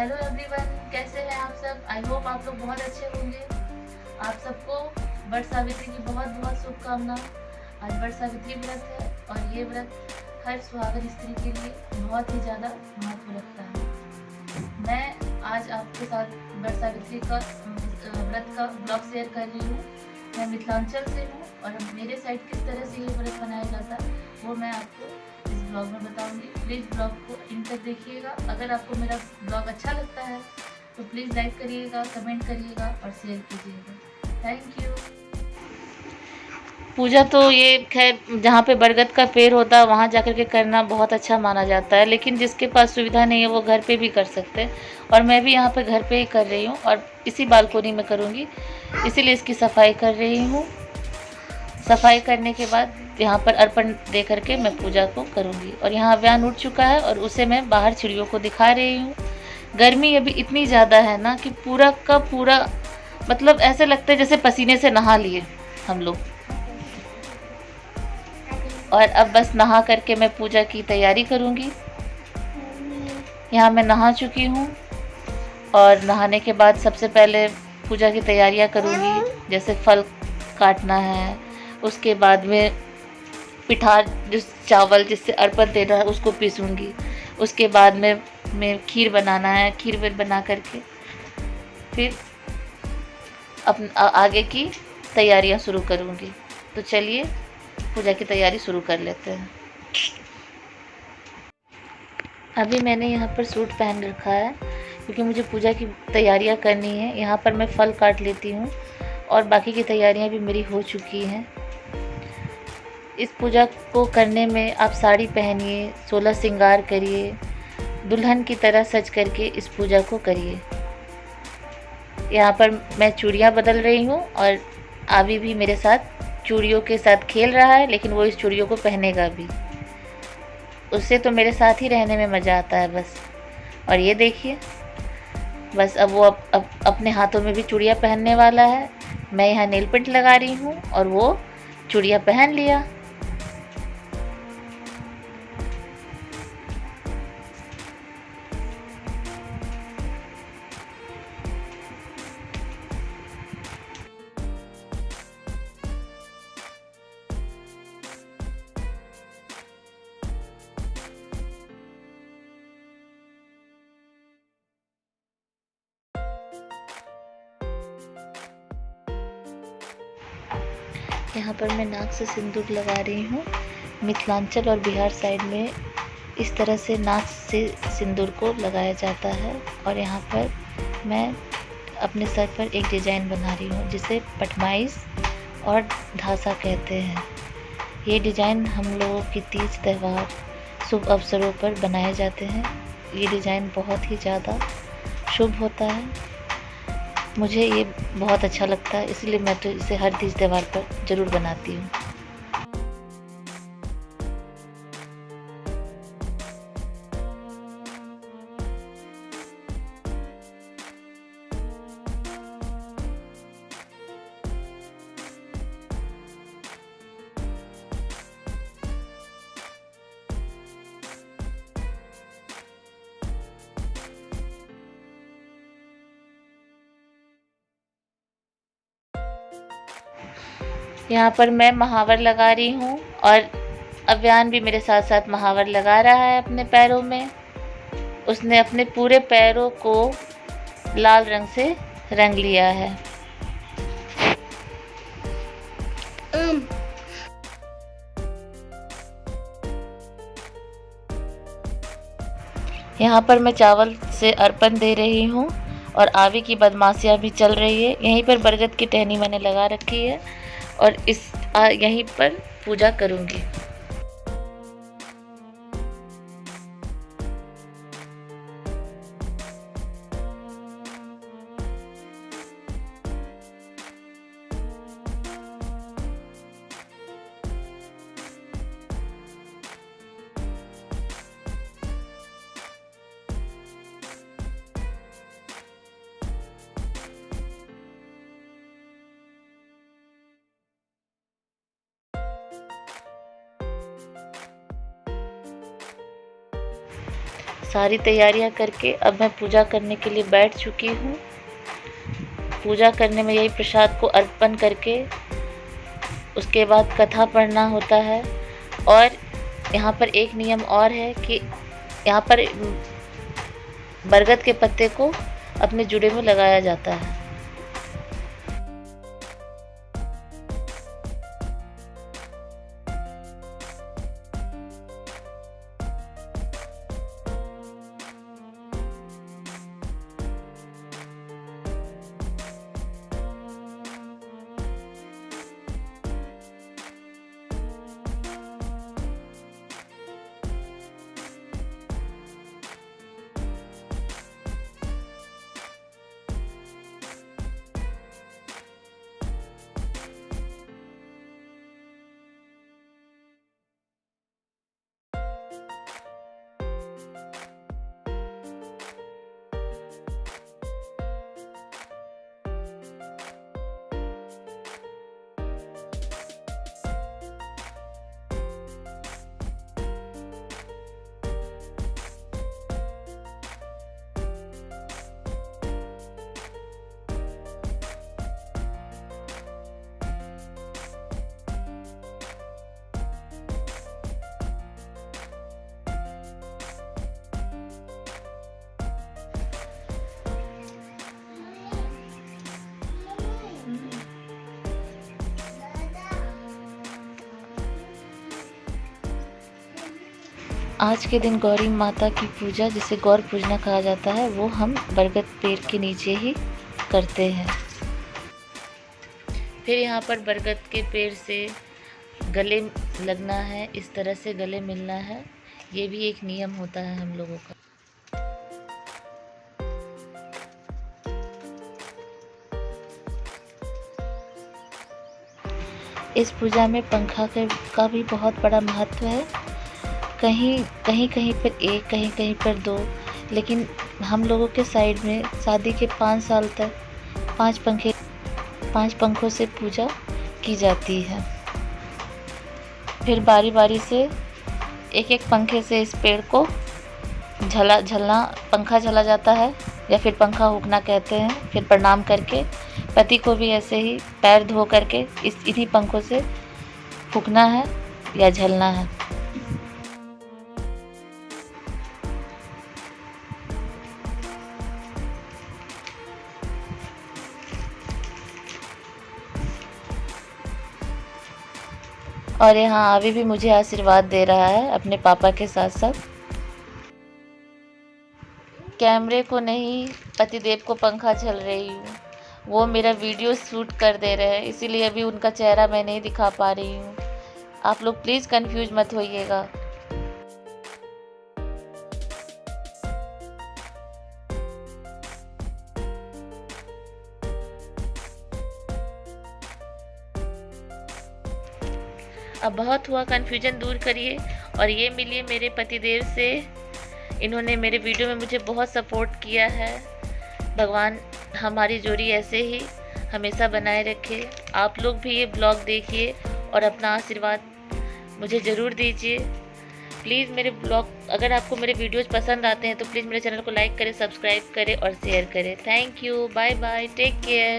Hello everyone, कैसे हैं आप सब। आई होप आप लोग बहुत अच्छे होंगे। आप सबको वट सावित्री की बहुत बहुत शुभकामना। आज वट सावित्री व्रत है और ये व्रत हर सुहागन स्त्री के लिए बहुत ही ज़्यादा महत्व रखता है। मैं आज आपके साथ वट सावित्री का व्रत का ब्लॉग शेयर कर रही हूँ। मैं मिथिलांचल से हूँ और मेरे साइड किस तरह से ये व्रत मनाया जाता है वो मैं आपको इस ब्लॉग में बताऊंगी। प्लीज़ ब्लॉग को इन तक देखिएगा। अगर आपको मेरा ब्लॉग अच्छा लगता है तो प्लीज़ लाइक करिएगा, कमेंट करिएगा और शेयर कीजिएगा। Thank you. पूजा तो ये खैर जहाँ पे बरगद का पेड़ होता है वहाँ जाकर के करना बहुत अच्छा माना जाता है, लेकिन जिसके पास सुविधा नहीं है वो घर पे भी कर सकते हैं। और मैं भी यहाँ पे घर पे ही कर रही हूँ और इसी बालकोनी में करूँगी, इसीलिए इसकी सफाई कर रही हूँ। सफाई करने के बाद यहाँ पर अर्पण दे करके मैं पूजा को करूँगी। और यहाँ अव्यान उठ चुका है और उसे मैं बाहर चिड़ियों को दिखा रही हूँ। गर्मी अभी इतनी ज़्यादा है ना कि पूरा का पूरा मतलब ऐसे लगता है जैसे पसीने से नहा लिए हम लोग। और अब बस नहा करके मैं पूजा की तैयारी करूँगी। यहाँ मैं नहा चुकी हूँ और नहाने के बाद सबसे पहले पूजा की तैयारियाँ करूँगी, जैसे फल काटना है, उसके बाद में पिठार जिस चावल जिससे अर्पण देना है उसको पीसूँगी, उसके बाद में मैं खीर बनाना है, खीर वीर बना करके फिर आगे की तैयारियां शुरू करूँगी। तो चलिए पूजा की तैयारी शुरू कर लेते हैं। अभी मैंने यहाँ पर सूट पहन रखा है क्योंकि मुझे पूजा की तैयारियां करनी है। यहाँ पर मैं फल काट लेती हूँ और बाकी की तैयारियां भी मेरी हो चुकी हैं। इस पूजा को करने में आप साड़ी पहनिए, 16 श्रृंगार करिए, दुल्हन की तरह सज करके इस पूजा को करिए। यहाँ पर मैं चूड़ियाँ बदल रही हूँ और आवी भी मेरे साथ चूड़ियों के साथ खेल रहा है, लेकिन वो इस चूड़ियों को पहनेगा भी। उससे तो मेरे साथ ही रहने में मज़ा आता है बस। और ये देखिए बस अब वो अब अपने हाथों में भी चूड़ियाँ पहनने वाला है। मैं यहाँ नेल पेंट लगा रही हूँ और वो चूड़ियाँ पहन लिया। यहाँ पर मैं नाक से सिंदूर लगा रही हूँ। मिथिलांचल और बिहार साइड में इस तरह से नाक से सिंदूर को लगाया जाता है। और यहाँ पर मैं अपने सर पर एक डिज़ाइन बना रही हूँ जिसे पटमाइश और ढासा कहते हैं। ये डिज़ाइन हम लोगों की तीज त्यौहार शुभ अवसरों पर बनाए जाते हैं। ये डिज़ाइन बहुत ही ज़्यादा शुभ होता है, मुझे ये बहुत अच्छा लगता है, इसलिए मैं तो इसे हर तीज त्यौहार पर ज़रूर बनाती हूँ। यहाँ पर मैं महावर लगा रही हूँ और अव्यान भी मेरे साथ साथ महावर लगा रहा है अपने पैरों में। उसने अपने पूरे पैरों को लाल रंग से रंग लिया है। यहाँ पर मैं चावल से अर्पण दे रही हूँ और आवी की बदमाशियाँ भी चल रही है। यहीं पर बरगद की टहनी मैंने लगा रखी है और यहीं पर पूजा करूँगी। सारी तैयारियां करके अब मैं पूजा करने के लिए बैठ चुकी हूँ। पूजा करने में यही प्रसाद को अर्पण करके उसके बाद कथा पढ़ना होता है। और यहाँ पर एक नियम और है कि यहाँ पर बरगद के पत्ते को अपने जूड़े में लगाया जाता है। आज के दिन गौरी माता की पूजा, जिसे गौर पूजना कहा जाता है, वो हम बरगद पेड़ के नीचे ही करते हैं। फिर यहाँ पर बरगद के पेड़ से गले लगना है, इस तरह से गले मिलना है। ये भी एक नियम होता है हम लोगों का। इस पूजा में पंखा का भी बहुत बड़ा महत्व है। कहीं पर एक, कहीं पर दो, लेकिन हम लोगों के साइड में शादी के 5 साल तक 5 पंखों से पूजा की जाती है। फिर बारी बारी से एक एक पंखे से इस पेड़ को पंखा झला जाता है, या फिर पंखा हुकना कहते हैं। फिर प्रणाम करके पति को भी ऐसे ही पैर धो करके इन्हीं पंखों से फूकना है या झलना है। और यहाँ आवी भी मुझे आशीर्वाद दे रहा है अपने पापा के साथ साथ। कैमरे को नहीं, पतिदेव को पंखा झल रही हूँ। वो मेरा वीडियो शूट कर दे रहे हैं, इसीलिए अभी उनका चेहरा मैं नहीं दिखा पा रही हूँ। आप लोग प्लीज़ कंफ्यूज मत होइएगा। अब बहुत हुआ, कन्फ्यूजन दूर करिए और ये मिलिए मेरे पतिदेव से। इन्होंने मेरे वीडियो में मुझे बहुत सपोर्ट किया है। भगवान हमारी जोड़ी ऐसे ही हमेशा बनाए रखे। आप लोग भी ये ब्लॉग देखिए और अपना आशीर्वाद मुझे ज़रूर दीजिए। प्लीज़ मेरे ब्लॉग, अगर आपको मेरे वीडियोज़ पसंद आते हैं तो प्लीज़ मेरे चैनल को लाइक करें, सब्सक्राइब करें और शेयर करें। Thank you, bye bye, take care.